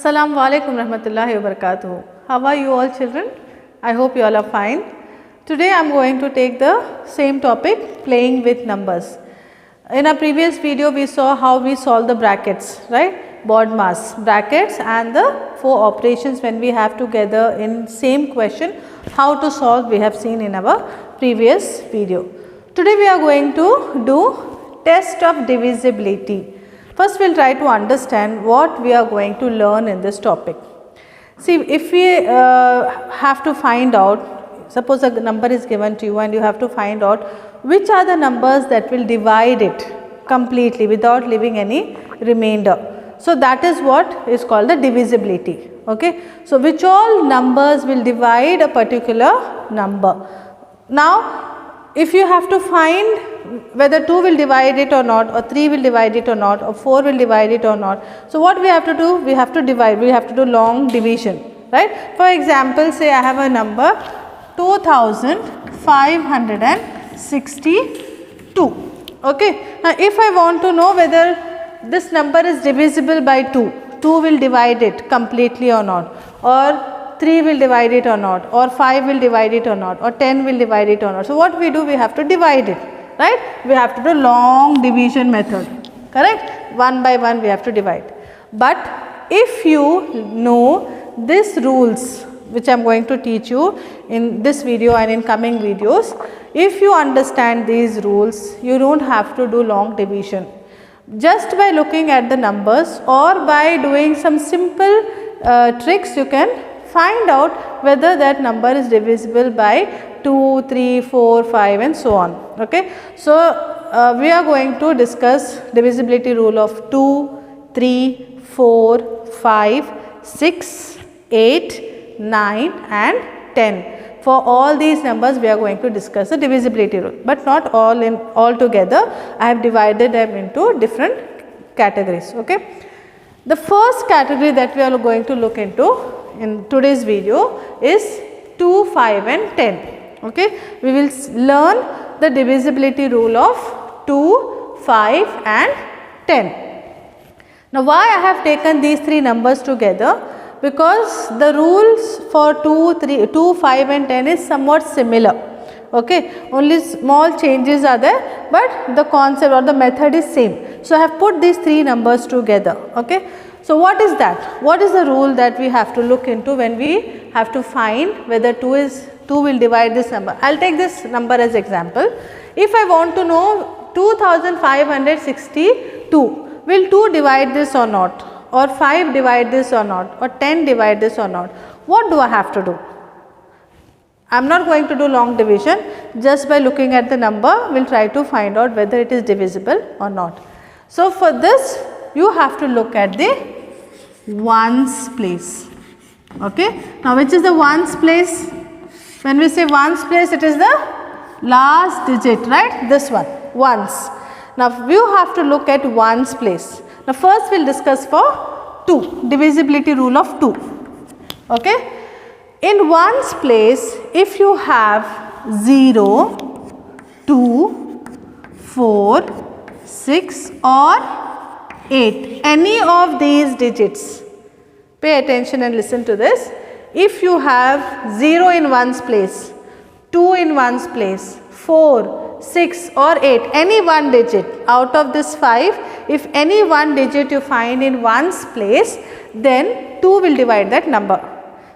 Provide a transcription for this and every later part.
Assalamu alaikum rahmatullahi wa barakatuh. How are you all children? I hope you all are fine. Today I am going to take the same topic, playing with numbers. In our previous video we saw how we solve the brackets, right? Board mass, brackets and the 4 operations when we have together in same question. How to solve we have seen in our previous video. Today we are going to do test of divisibility. First we will try to understand what we are going to learn in this topic. See, if we have to find out, suppose a number is given to you and you have to find out which are the numbers that will divide it completely without leaving any remainder. So that is what is called the divisibility. Okay. So which all numbers will divide a particular number. Now if you have to find whether 2 will divide it or not, or 3 will divide it or not, or 4 will divide it or not. So what we have to do? We have to divide, we have to do long division, right. For example, say I have a number 2562. Okay. Now if I want to know whether this number is divisible by 2, 2 will divide it completely or not, or 3 will divide it or not, or 5 will divide it or not, or 10 will divide it or not. So what we do? We have to divide it, right. We have to do long division method, correct. One by one we have to divide. But if you know these rules which I am going to teach you in this video and in coming videos, if you understand these rules, you do not have to do long division. Just by looking at the numbers or by doing some simple tricks, you can find out whether that number is divisible by 2, 3, 4, 5 and so on. Okay. So we are going to discuss divisibility rule of 2, 3, 4, 5, 6, 8, 9 and 10. For all these numbers we are going to discuss the divisibility rule, but not all together. I have divided them into different categories. Okay. The first category that we are going to look into in today's video is 2, 5 and 10. Okay. We will learn the divisibility rule of 2, 5 and 10. Now why I have taken these 3 numbers together? Because the rules for 2, 5 and 10 is somewhat similar. Okay. Only small changes are there, but the concept or the method is same. So I have put these 3 numbers together. Okay. So what is that? What is the rule that we have to look into when we have to find whether 2 will divide this number? I will take this number as example. If I want to know 2562, will 2 divide this or not, or 5 divide this or not, or 10 divide this or not? What do I have to do? I am not going to do long division. Just by looking at the number, we will try to find out whether it is divisible or not. So for this, you have to look at the ones place. Okay. Now which is the ones place? When we say ones place, it is the last digit, right? This one, ones. Now you have to look at ones place. Now first we will discuss for 2, divisibility rule of 2. Okay. In ones place, if you have 0, 2, 4, 6 or 8, any of these digits, pay attention and listen to this. If you have 0 in ones place, 2 in ones place, 4, 6 or 8, any one digit out of this 5, if any one digit you find in ones place, then 2 will divide that number.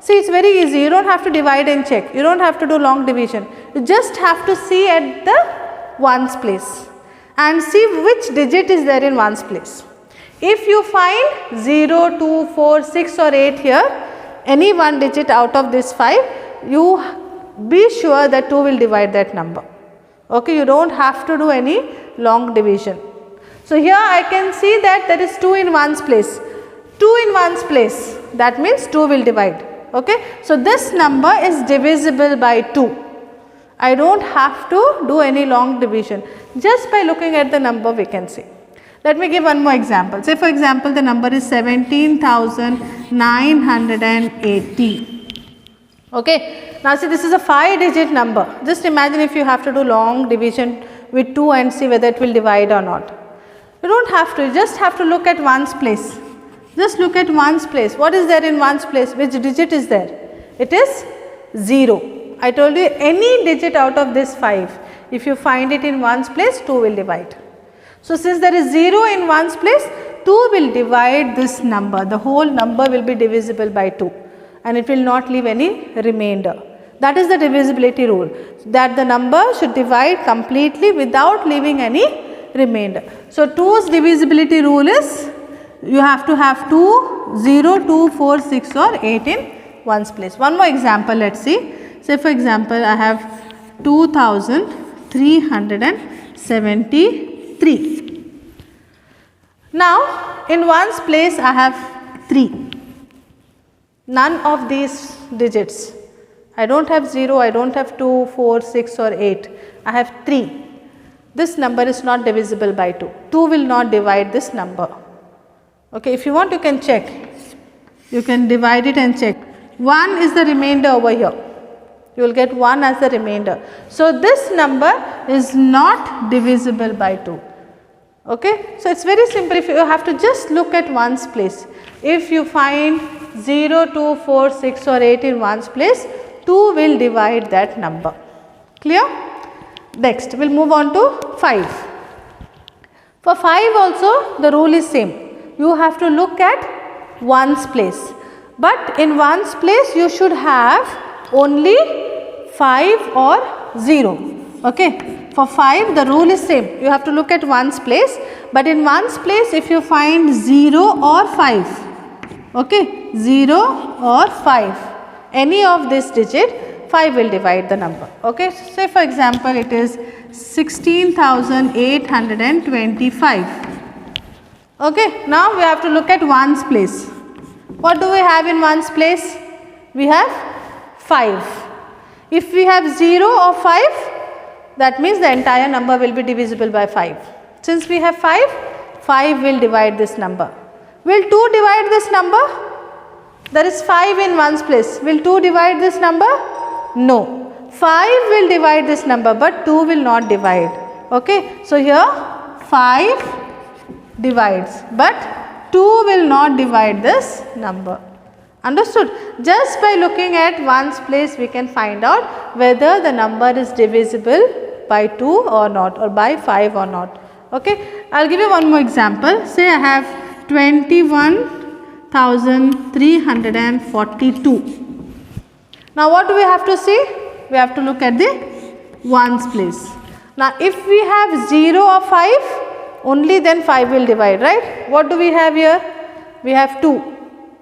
See, it is very easy. You do not have to divide and check. You do not have to do long division. You just have to see at the ones place and see which digit is there in ones place. If you find 0, 2, 4, 6 or 8 here, any one digit out of this 5, you be sure that 2 will divide that number. Okay, you do not have to do any long division. So here I can see that there is 2 in ones place. 2 in ones place, that means 2 will divide. Okay. So this number is divisible by 2. I do not have to do any long division. Just by looking at the number we can see. Let me give one more example. Say for example the number is 17,980. Okay. Now see, this is a 5-digit number. Just imagine if you have to do long division with 2 and see whether it will divide or not. You do not have to, you just have to look at ones place. Just look at ones place. What is there in ones place? Which digit is there? It is 0. I told you any digit out of this 5, if you find it in ones place, 2 will divide. So, since there is 0 in ones place, 2 will divide this number. The whole number will be divisible by 2 and it will not leave any remainder. That is the divisibility rule, that the number should divide completely without leaving any remainder. So, 2's divisibility rule is you have to have 2, 0, 2, 4, 6 or 8 in ones place. One more example, let us see. Say for example, I have 2373. Now, in ones place I have 3. None of these digits. I do not have 0, I do not have 2, 4, 6 or 8. I have 3. This number is not divisible by 2. 2 will not divide this number. Okay, if you want you can check. You can divide it and check. 1 is the remainder over here. You will get 1 as the remainder. So, this number is not divisible by 2. Okay. So, it is very simple. If you have to just look at ones place. If you find 0, 2, 4, 6 or 8 in ones place, 2 will divide that number. Clear? Next, we will move on to 5. For 5 also the rule is same. You have to look at ones place. But in ones place you should have only 5 or 0. Okay. For 5 the rule is same. You have to look at ones place. But in ones place if you find 0 or 5. Okay. 0 or 5. Any of this digit, 5 will divide the number. Okay. Say for example, it is 16,825. Okay. Now, we have to look at ones place. What do we have in ones place? We have 5. If we have 0 or 5, that means the entire number will be divisible by 5. Since we have 5, 5 will divide this number. Will 2 divide this number? There is 5 in ones place. Will 2 divide this number? No. 5 will divide this number, but 2 will not divide. Okay. So, here 5 divides, but 2 will not divide this number. Understood? Just by looking at ones place, we can find out whether the number is divisible by 2 or not, or by 5 or not. Okay. I will give you one more example. Say I have 21,342. Now, what do we have to see? We have to look at the ones place. Now, if we have 0 or 5, only then 5 will divide, right? What do we have here? We have 2.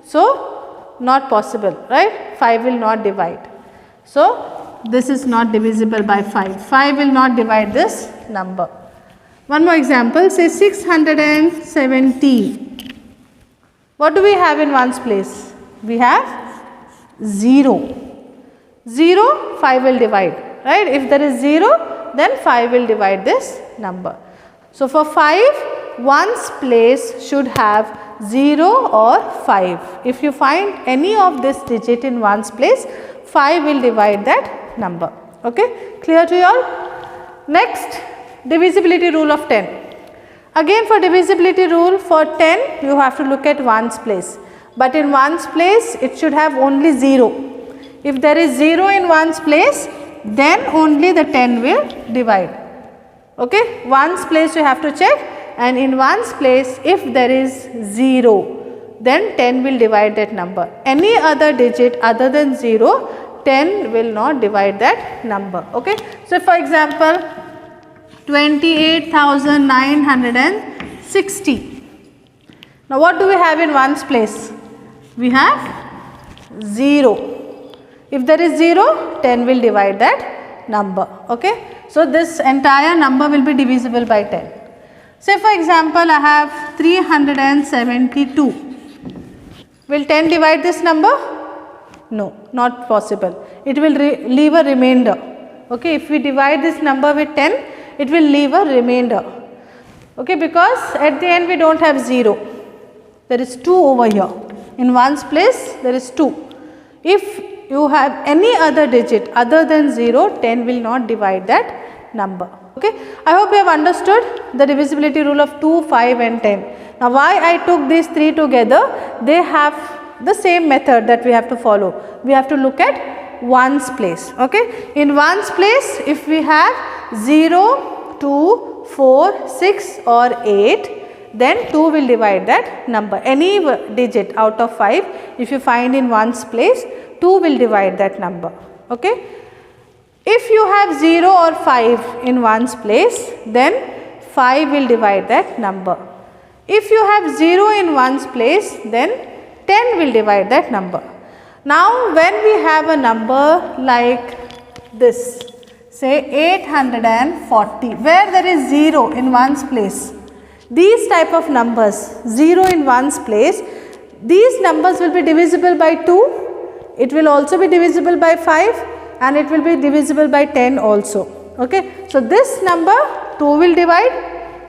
So, not possible, right? 5 will not divide. So, this is not divisible by 5. 5 will not divide this number. One more example, say 617. What do we have in ones place? We have 0. 0, 5 will divide, right? If there is 0, then 5 will divide this number. So, for 5, ones place should have 0 or 5. If you find any of this digit in ones place, 5 will divide that number. Okay? Clear to you all? Next, divisibility rule of 10. Again, for divisibility rule for 10, you have to look at ones place. But in ones place, it should have only 0. If there is 0 in ones place, then only the 10 will divide. Okay? Ones place you have to check, and in ones place if there is 0, then 10 will divide that number. Any other digit other than 0, 10 will not divide that number. Okay? So, for example, 28,960. Now, what do we have in ones place? We have 0. If there is 0, 10 will divide that number. Okay? So, this entire number will be divisible by 10. Say for example, I have 372. Will 10 divide this number? No, not possible. It will leave a remainder. Okay? If we divide this number with 10, it will leave a remainder. Okay? Because at the end we do not have 0. There is 2 over here. In ones place, there is 2. If you have any other digit other than 0, 10 will not divide that number. Okay. I hope you have understood the divisibility rule of 2, 5 and 10. Now why I took these 3 together? They have the same method that we have to follow. We have to look at ones place. Okay. In ones place, if we have 0, 2, 4, 6 or 8, then 2 will divide that number. Any digit out of 5, if you find in ones place, 2 will divide that number. Okay. If you have 0 or 5 in ones place, then 5 will divide that number. If you have 0 in ones place, then 10 will divide that number. Now when we have a number like this, say 840, where there is 0 in ones place, these type of numbers, 0 in ones place, these numbers will be divisible by 2, it will also be divisible by 5 and it will be divisible by 10 also. Okay. So this number 2 will divide,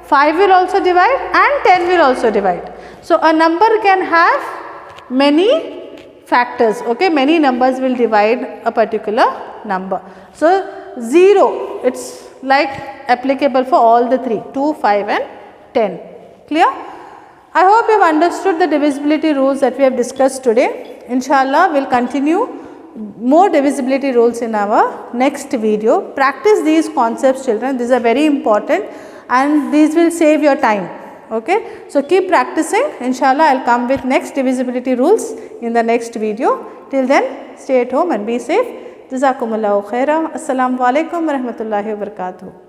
5 will also divide and 10 will also divide. So a number can have many factors. Okay. Many numbers will divide a particular number. So 0, it is like applicable for all the 3, 2, 5 and 10. Clear? I hope you have understood the divisibility rules that we have discussed today. Inshallah, we will continue more divisibility rules in our next video. Practice these concepts, children. These are very important and these will save your time. Okay. So keep practicing. Inshallah, I will come with next divisibility rules in the next video. Till then, stay at home and be safe. Jazakumullahu khaira. Assalamu alaikum wa rahmatullahi wa barakatuh.